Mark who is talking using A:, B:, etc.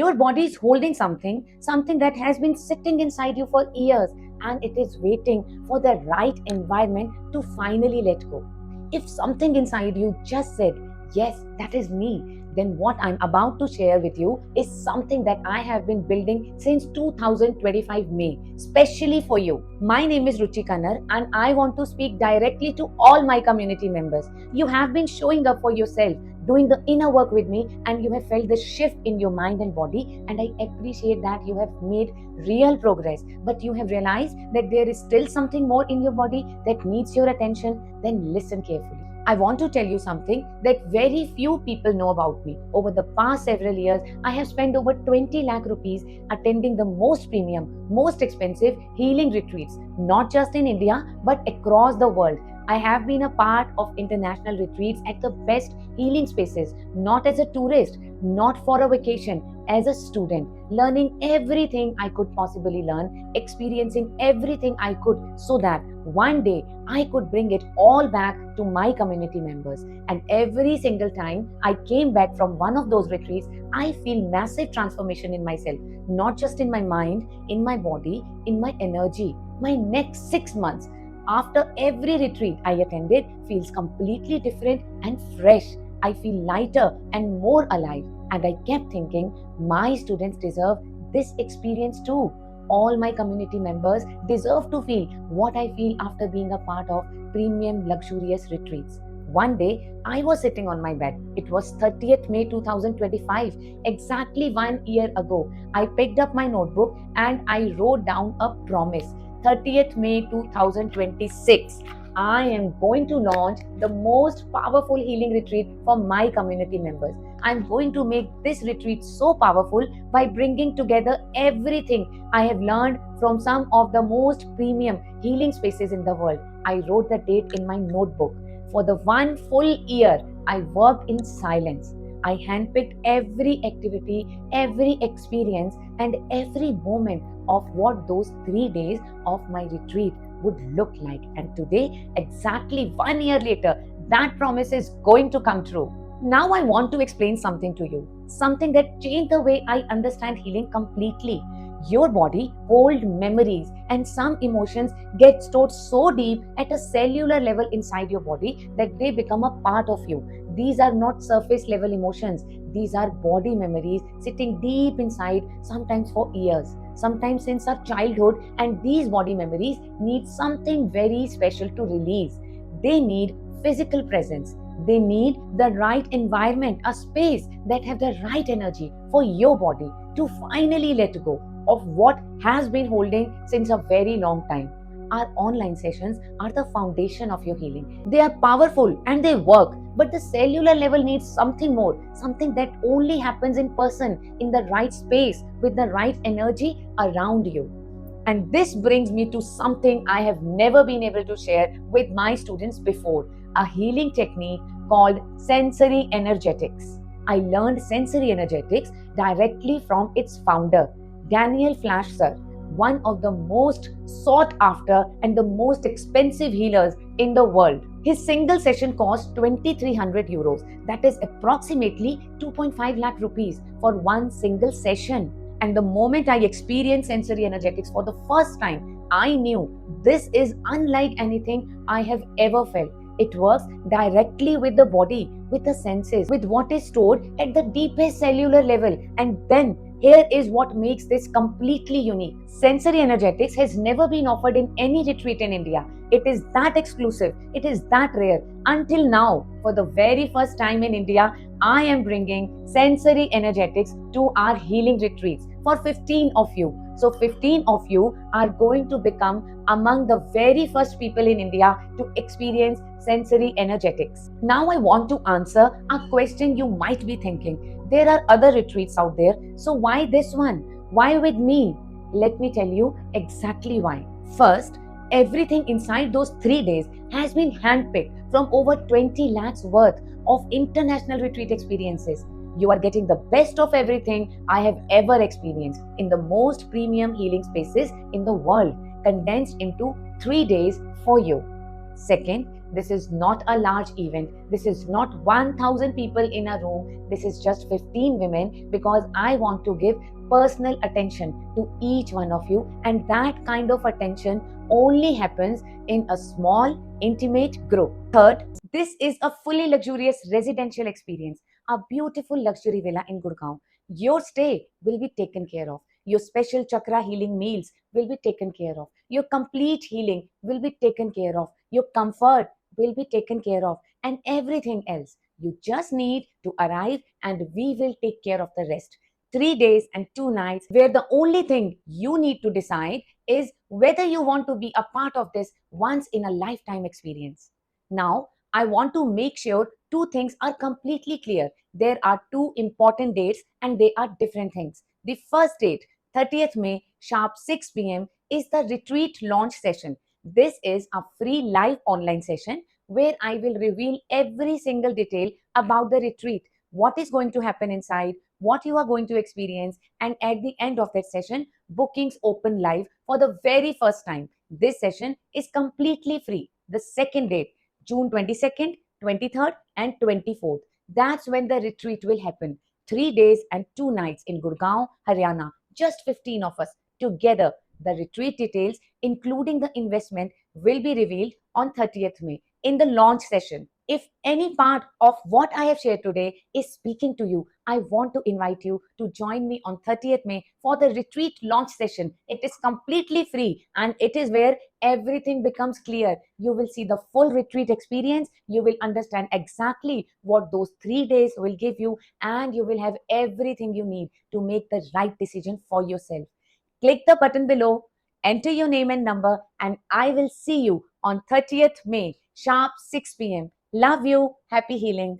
A: Your body is holding something that has been sitting inside you for years, and it is waiting for the right environment to finally let go. If something inside you just said, "Yes, that is me," then what I'm about to share with you is something that I have been building since 2025 May, specially for you. My name is Ruchi Kannar, and I want to speak directly to all my community members. You have been showing up for yourself, doing the inner work with me, and you have felt the shift in your mind and body, and I appreciate that you have made real progress. But you have realized that there is still something more in your body that needs your attention. Then listen carefully. I want to tell you something that very few people know about me. Over the past several years, I have spent over 20 lakh rupees attending the most premium, most expensive healing retreats, not just in India, but across the world. I have been a part of international retreats at the best healing spaces, not as a tourist, not for a vacation, as a student, learning everything I could possibly learn, experiencing everything I could, so that one day I could bring it all back to my community members. And every single time I came back from one of those retreats, I feel massive transformation in myself, not just in my mind, in my body, in my energy. My next 6 months after every retreat I attended feels completely different and fresh. I feel lighter and more alive. And I kept thinking, my students deserve this experience too. All my community members deserve to feel what I feel after being a part of premium luxurious retreats. One day, I was sitting on my bed. It was 30th May 2025, exactly 1 year ago. I picked up my notebook and I wrote down a promise. 30th May 2026. I am going to launch the most powerful healing retreat for my community members. I'm going to make this retreat so powerful by bringing together everything I have learned from some of the most premium healing spaces in the world. I wrote the date in my notebook. For the 1 full year, I worked in silence. I handpicked every activity, every experience, and every moment of what those 3 days of my retreat would look like. And today, exactly 1 year later, that promise is going to come true. Now, I want to explain something to you, something that changed the way I understand healing completely. Your body holds memories, and some emotions get stored so deep at a cellular level inside your body that they become a part of you. These are not surface level emotions, these are body memories sitting deep inside, sometimes for years, sometimes since our childhood. And these body memories need something very special to release. They need physical presence. They need the right environment, a space that have the right energy for your body to finally let go of what has been holding since a very long time. Our online sessions are the foundation of your healing. They are powerful and they work, but the cellular level needs something more, something that only happens in person, in the right space, with the right energy around you. And this brings me to something I have never been able to share with my students before, a healing technique called sensory energetics. I learned sensory energetics directly from its founder, Daniel Flasher, one of the most sought after and the most expensive healers in the world. His single session cost 2300 euros, that is approximately 2.5 lakh rupees for one single session. And the moment I experienced sensory energetics for the first time, I knew this is unlike anything I have ever felt. It works directly with the body, with the senses, with what is stored at the deepest cellular level. And then here is what makes this completely unique. Sensory energetics has never been offered in any retreat in India. It is that exclusive, it is that rare. Until now, for the very first time in India, I am bringing sensory energetics to our healing retreats for 15 of you. So 15 of you are going to become among the very first people in India to experience sensory energetics. Now I want to answer a question you might be thinking. There are other retreats out there, so why this one? Why with me? Let me tell you exactly why. First, everything inside those 3 days has been handpicked from over 20 lakhs worth of international retreat experiences. You are getting the best of everything I have ever experienced in the most premium healing spaces in the world, condensed into 3 days for you. Second, This is not a large event. This is not 1000 people in a room. This is just 15 women because I want to give personal attention to each one of you. And that kind of attention only happens in a small, intimate group. Third, this is a fully luxurious residential experience, a beautiful luxury villa in Gurgaon. Your stay will be taken care of. Your special chakra healing meals will be taken care of. Your complete healing will be taken care of. Your comfort will be taken care of. And everything else. You just need to arrive and we will take care of the rest. 3 days and 2 nights, where the only thing you need to decide is whether you want to be a part of this once in a lifetime experience. Now, I want to make sure two things are completely clear. There are two important dates and they are different things. The first date, 30th May, sharp 6 p.m., is the retreat launch session. This is a free live online session where I will reveal every single detail about the retreat, what is going to happen inside, what you are going to experience, and at the end of that session, bookings open live for the very first time. This session is completely free. The second date, June 22nd, 23rd, and 24th. That's when the retreat will happen. 3 days and 2 nights in Gurgaon, Haryana. Just 15 of us together. The retreat details, including the investment, will be revealed on 30th May in the launch session. If any part of what I have shared today is speaking to you, I want to invite you to join me on 30th May for the retreat launch session. It is completely free and it is where everything becomes clear. You will see the full retreat experience. You will understand exactly what those 3 days will give you, and you will have everything you need to make the right decision for yourself. Click the button below, enter your name and number, and I will see you on 30th May, sharp 6 p.m. Love you. Happy healing.